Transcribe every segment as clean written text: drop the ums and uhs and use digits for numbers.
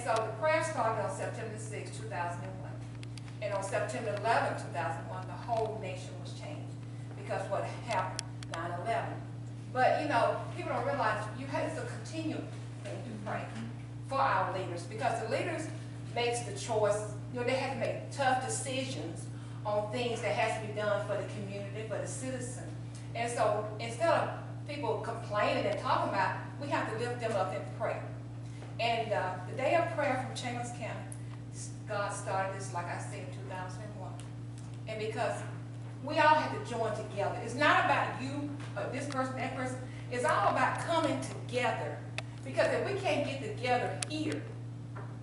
so the prayer started on September 6, 2001. And on September 11, 2001, the whole nation was changed because what happened, 9/11. But you know, people don't realize you have to continue to pray for our leaders, because the leaders makes the choice. You know, they have to make tough decisions on things that has to be done for the community, for the citizen. And so instead of people complaining and talking about, we have to lift them up in prayer. And the day of prayer from Chambers County, God started this, like I said, in 2001. And because we all have to join together. It's not about you, or this person, that person. It's all about coming together. Because if we can't get together here,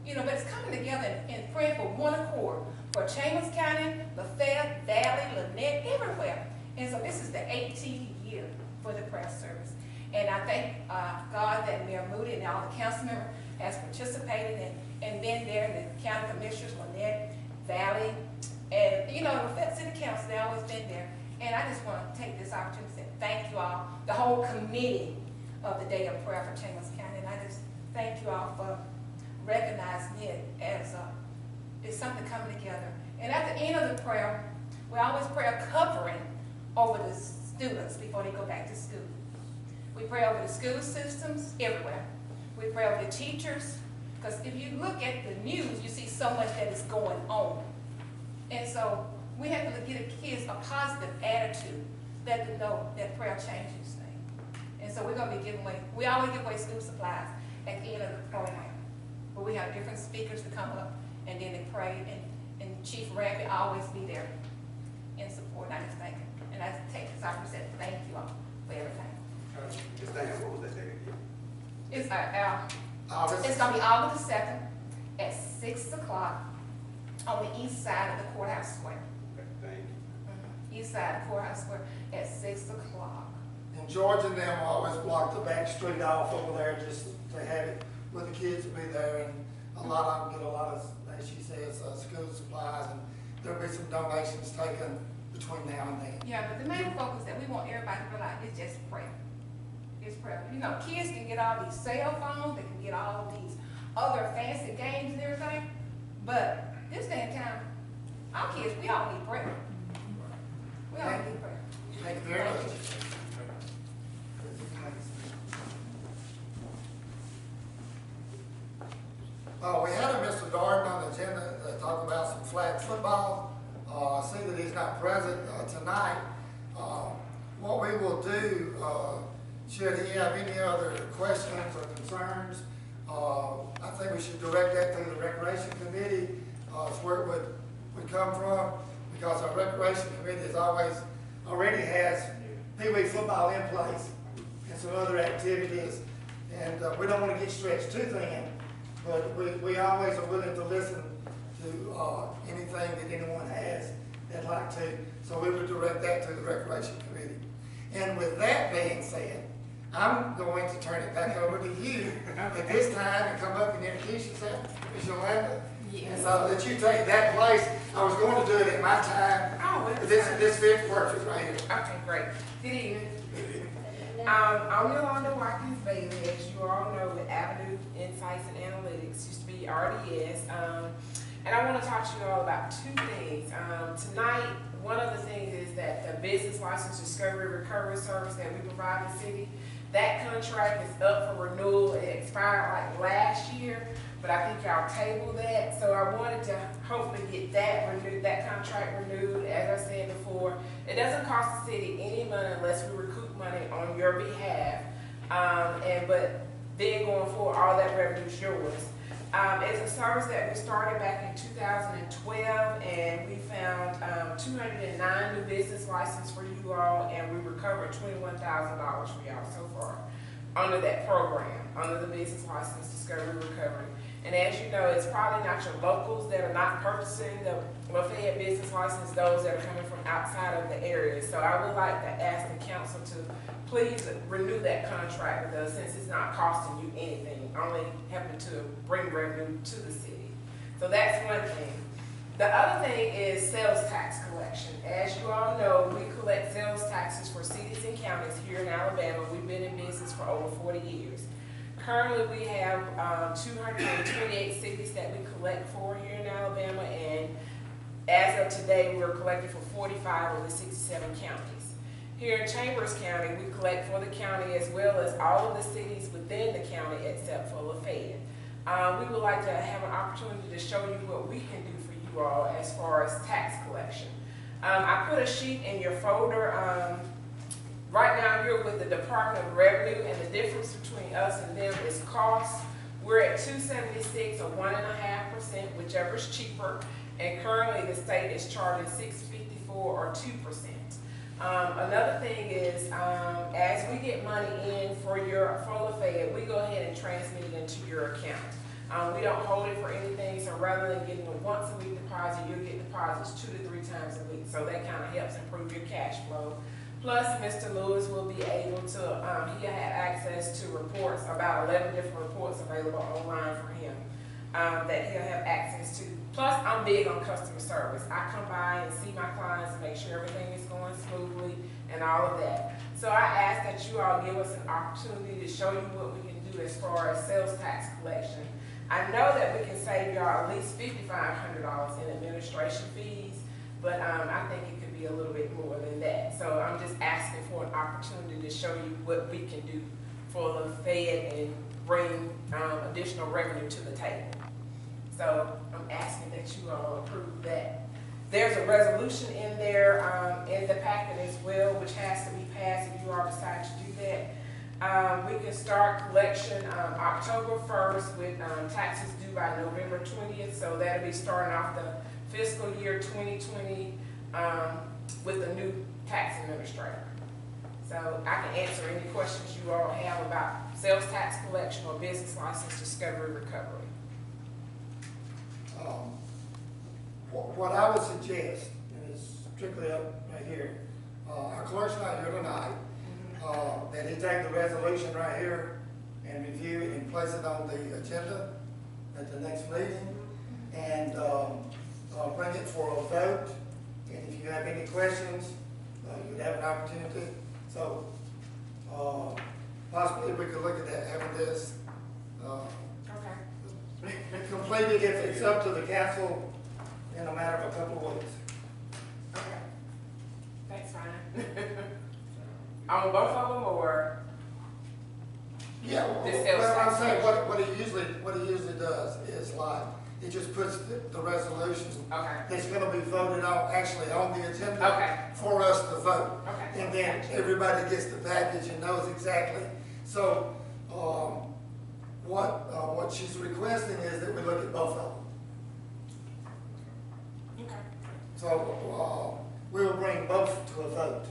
you know, but it's coming together and praying for one accord. For Chambers County, Lafayette, Valley, Lynette, everywhere. And so this is the 18th year for the prayer service. And I thank God that Mayor Moody and all the council members has participated and been there, and the county commissioners, Lynette, Valley, and you know, the Lafayette City Council, they always been there. And I just want to take this opportunity to say thank you all, the whole committee of the Day of Prayer for Chambers County. And I just thank you all for recognizing it as it's something coming together. And at the end of the prayer, we always pray a covering over the students before they go back to school. We pray over the school systems everywhere. We pray over the teachers, because if you look at the news, you see so much that is going on. And so we have to give the kids a positive attitude, let them know that prayer changes things. And so we're going to be giving away, we always give away school supplies at the end of the program. But we have different speakers to come up and then they pray, and Chief Rampy always be there in support. And I just thank him. And I take this opportunity to say thank you all for everything. Just thank you. What was that day again? It's going to be August the 2nd at 6 o'clock on the east side of the courthouse square. Okay, thank you. East side of the courthouse square at 6 o'clock. And George and them always block the back street off over there just to have it with the kids to be there. And a lot of them get a lot of, as she says, school supplies, and there'll be some donations taken between now and then. Yeah, but the main focus that we want everybody to realize is just prayer. It's prayer. You know, kids can get all these cell phones, they can get all these other fancy games and everything, but this day and time, our kids, we all need prayer. We all need prayer. Thank you very much. We had a Mr. Darden on the agenda to talk about some flag football. I see that he's not present tonight. What we will do, should he have any other questions or concerns, I think we should direct that to the Recreation Committee. It's where it would come from, because our Recreation Committee is already has Pee Wee football in place and some other activities, and we don't want to get stretched too thin, but we always are willing to listen to anything that anyone has they'd like to. So we would direct that to the Recreation Committee. And with that being said, I'm going to turn it back over to you at this time and come up and introduce yourself, Ms. Yolanda. Yes. And so that you take that place. I was going to do it at my time. Oh, But this fits perfect right here. okay, great. Good evening. I'm Yolanda Watkins-Bailey, as you all know, with AVENU Insights and Analytics, used to be RDS. And I want to talk to you all about two things. Tonight, one of the things is that the business license discovery recovery service that we provide the city, that contract is up for renewal. It expired like last year, but I think y'all tabled that. So I wanted to hopefully get that renewed, that contract renewed. As I said before, it doesn't cost the city any money unless we recoup money on your behalf. But then going forward, all that revenue is yours. It's a service that we started back in 2012, and we found 209 new business licenses for you all, and we recovered $21,000 for y'all so far under that program, under the business license discovery recovery. And as you know, it's probably not your locals that are not purchasing the Lafayette business license, those that are coming from outside of the area. So I would like to ask the council to please renew that contract with us, since it's not costing you anything, only helping to bring revenue to the city. So that's one thing. The other thing is sales tax collection. As you all know, we collect sales taxes for cities and counties here in Alabama. We've been in business for over 40 years. Currently, we have 228 cities that we collect for here in Alabama, and as of today, we're collecting for 45 of the 67 counties. Here in Chambers County, we collect for the county as well as all of the cities within the county except for Lafayette. We would like to have an opportunity to show you what we can do for you all as far as tax collection. I put a sheet in your folder. Right now, you're with the Department of Revenue, and the difference between us and them is cost. We're at 276 or 1.5%, whichever is cheaper, and currently the state is charging 654 or 2%. Another thing is, as we get money in for Lafayette, we go ahead and transmit it into your account. We don't hold it for anything, so rather than getting a once-a-week deposit, you'll get deposits 2 to 3 times a week. So that kind of helps improve your cash flow. Plus, Mr. Lewis will be able to, he'll have access to reports, about 11 different reports available online for him that he'll have access to. Plus, I'm big on customer service. I come by and see my clients and make sure everything is going smoothly and all of that. So I ask that you all give us an opportunity to show you what we can do as far as sales tax collection. I know that we can save y'all at least $5,500 in administration fees, but I think it could be a little bit more than that. So I'm just asking for an opportunity to show you what we can do for Lafayette and bring additional revenue to the table. So I'm asking that you all approve that. There's a resolution in there in the packet as well, which has to be passed if you all decide to do that. We can start collection October 1st with taxes due by November 20th. So that'll be starting off the fiscal year 2020 with a new tax administrator. So I can answer any questions you all have about sales tax collection or business license discovery recovery. What I would suggest, and it's strictly up right here, our clerk's not here tonight, that he take the resolution right here and review it and place it on the agenda at the next meeting, and bring it for a vote. And if you have any questions, you'd have an opportunity. So possibly we could look at that, having this completed if it's up to the council in a matter of a couple of weeks. Okay. That's fine. On both of them, or? Yeah, well, I'm saying what he usually does is like, he just puts the resolution that's gonna be voted on, actually on the agenda for us to vote. And then everybody gets the package and knows exactly. So, what she's requesting is that we look at both of them. So, we will bring both to a vote,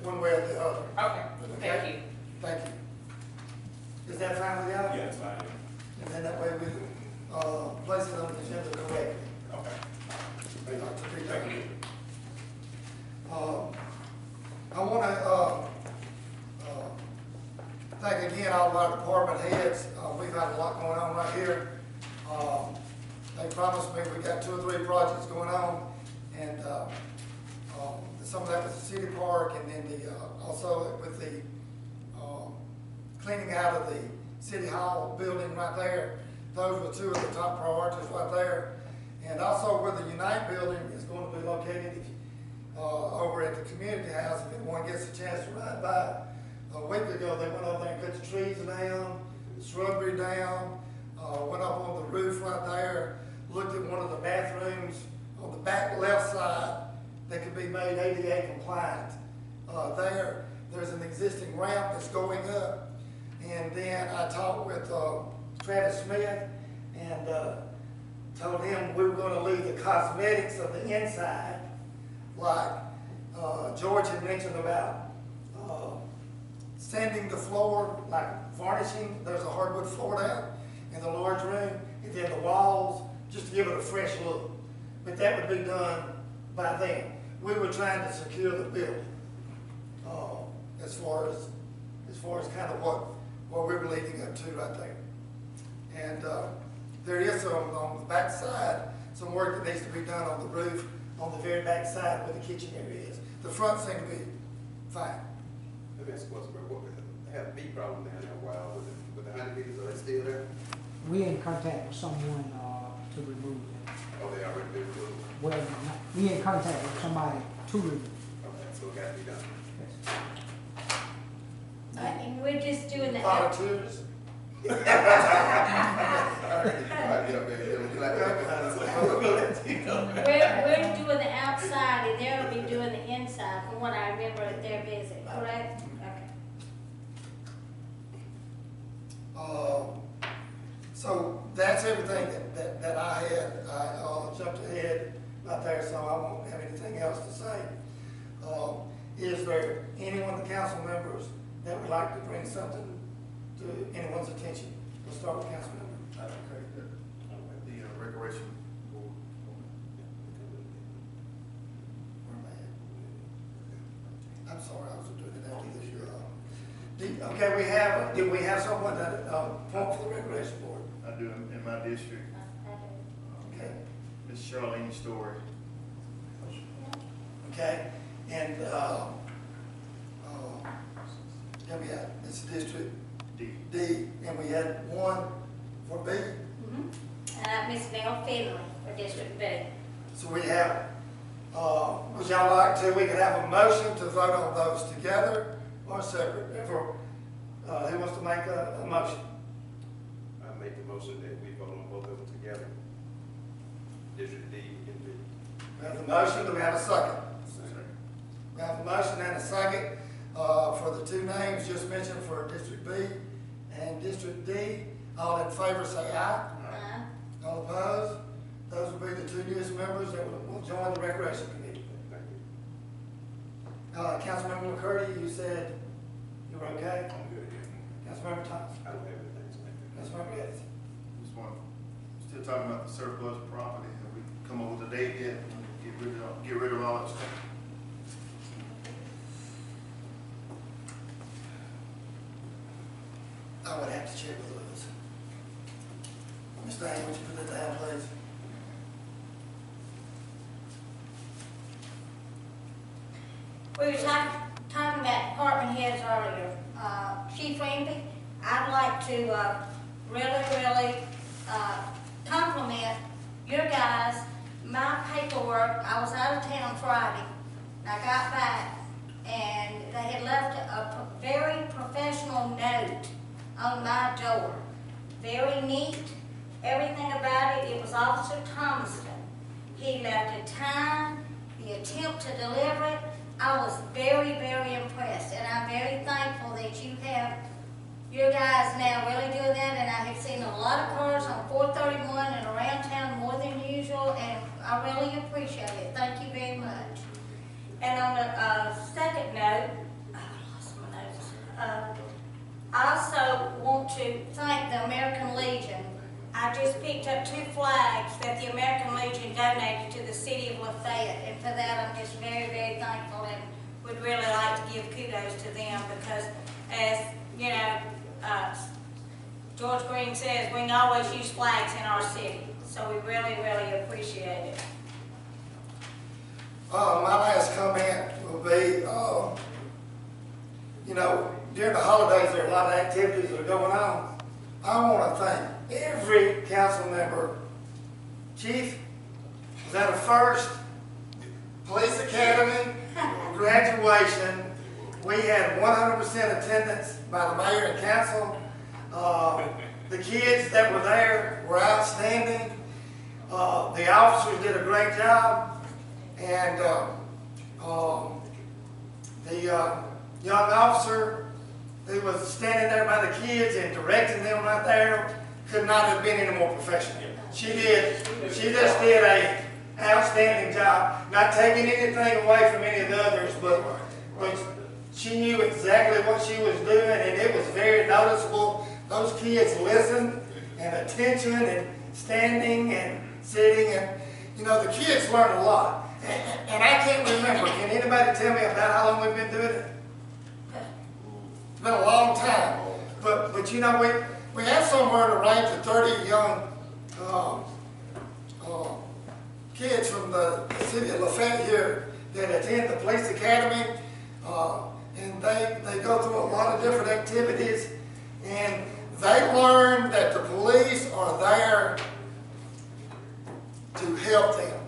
one way or the other. Okay, thank you. Thank you. Is that fine with y'all? Yeah, it's fine. And then that way we, place it on the agenda correctly. Okay. Thank you. I want to thank again all of our department heads. We've had a lot going on right here. They promised me we got 2 or 3 projects going on, and some of that was the city park, and then also with the cleaning out of the city hall building right there. Those were 2 of the top priorities right there. And also where the Unite building is going to be located over at the community house, if anyone gets a chance to ride by. A week ago, they went over there and cut the trees down, the shrubbery down, went up on the roof right there, looked at one of the bathrooms on the back left side that could be made ADA compliant. There's an existing ramp that's going up. And then I talked with Travis Smith and told him we were going to leave the cosmetics of the inside, like George had mentioned about sanding the floor, like varnishing. There's a hardwood floor down in the large room, and then the walls, just to give it a fresh look. But that would be done by then. We were trying to secure the building as far as kind of what we were leading up to right there. And there is some on the back side, some work that needs to be done on the roof, on the very back side where the kitchen area is. The front seemed to be fine. What had a bee problem down there a while with the honeybees. Are they still there? We in contact with someone, to remove them. Oh, they already been removed? Well, we in contact with somebody to remove. Okay, so it got to be done. Yes. And we're just doing the, Volunteers? All right, get up there. You like we're doing the outside and they'll be doing the inside, from what I remember at their visit, correct? Okay. So that's everything that I had. I jumped ahead right there, so I won't have anything else to say. Is there anyone, the council members, that would like to bring something to anyone's attention? We'll start with council member. I don't care that, the recreation board. Where am I at? I'm sorry, I was doing it after this year. Okay, do we have someone that, point for the recreation board? I do in my district, Okay, Miss Charlene Story. okay, and, then we had, it's District D, and we had one for B. Miss Mel Finley for District B. So we have, would y'all like to, we could have a motion to vote on those together or separate? Who wants to make a motion? I make the motion that we vote on both of them together. District D and B. We have the motion, do we have a second? We have a motion and a second for the two names just mentioned for District B and District D. All in favor say aye. All opposed? Those will be the two newest members that will join the Recreation Committee. Thank you. Councilmember McCurdy, you said you were okay? I'm good, yeah. Councilmember Thomas? I don't have anything to say. Councilmember Yates? Just want, still talking about the surplus property, have we come up with a date yet? Get rid of all that stuff? I would have to check with Lewis. Ms. Dane, would you put that down, please? We were talking about department heads earlier. Chief Ramsey, I'd like to really compliment your guys. My paperwork, I was out of town Friday. I got back and they had left a very professional note on my door. Very neat, everything about it. It was Officer Thomaston. He left a time, the attempt to deliver it. I was very, very impressed, and I'm very thankful that you have your guys now really doing that, and I have seen a lot of cars on 431 and around town more than usual, and I really appreciate it. Thank you very much. And on the second note, I lost my notes. I also want to thank the American Legion. I just picked up 2 flags that the American Legion donated to the city of Lafayette, and for that I'm just very, very thankful and would really like to give kudos to them because, as you know, George Green says, we can always use flags in our city, so we really, really appreciate it. My last comment will be, during the holidays, there are a lot of activities that are going on. I want to thank every council member. Chief, was that a first? Police Academy, graduation. We had 100% attendance by the mayor and council. The kids that were there were outstanding. The officers did a great job. And the young officer who was standing there by the kids and directing them right there could not have been any more professional. She just did a outstanding job, not taking anything away from any of the others, but she knew exactly what she was doing, and it was very noticeable. Those kids listened and attention and standing and sitting, and the kids learned a lot. And I can't remember, can anybody tell me about how long we've been doing it? It's been a long time. But we have somewhere in the range of 30 young kids from the city of Lafayette here that attend the police academy. and they go through a lot of different activities, and they learn that the police are there to help them.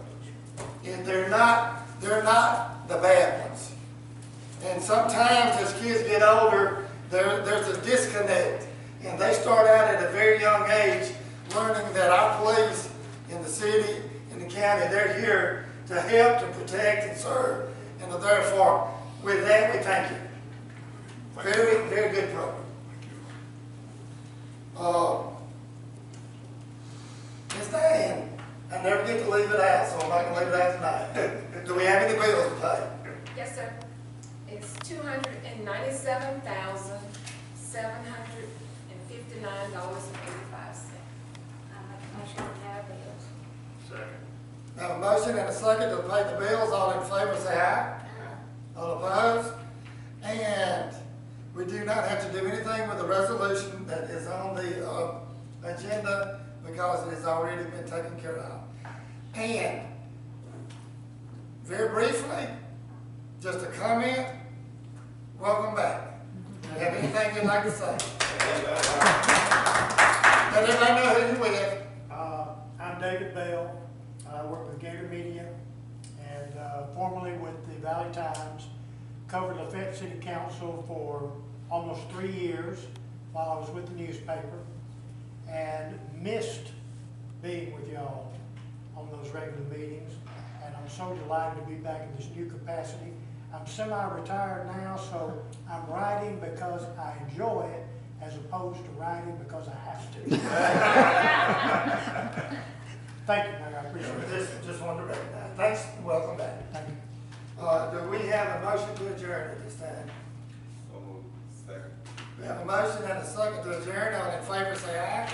And they're not the bad ones. And sometimes as kids get older, there's a disconnect. And they start out at a very young age learning that our police in the city, in the county, they're here to help, to protect, and serve. And therefore, with that, we thank you. Very, very good program. Ms. Diane, I never get to leave it out, so I'm not going to leave it out tonight. Do we have any bills to pay? Yes, sir. It's $297,759.85. I make a motion to pay our bills. Second. I have a motion and a second to pay the bills. All in favor say aye. All opposed? And we do not have to do anything with the resolution that is on the agenda because it has already been taken care of. And very briefly, just a comment, welcome back. Do you have anything you'd like to say? Let everybody know who you're with. I'm David Bell. I work with Gator Media and formerly with the Valley Times. Covered Lafayette City Council for almost 3 years while I was with the newspaper, and missed being with y'all on those regular meetings. And I'm so delighted to be back in this new capacity. I'm semi-retired now, so I'm writing because I enjoy it as opposed to writing because I have to. Thank you, Mayor, I appreciate it. Just wanted to recognize. Thanks, and welcome back. Thank you. Do we have a motion to adjourn at this time? So moved. Second. We have a motion and a second to adjourn. All in favor say aye.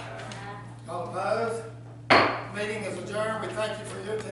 All opposed? Meeting is adjourned. We thank you for your time.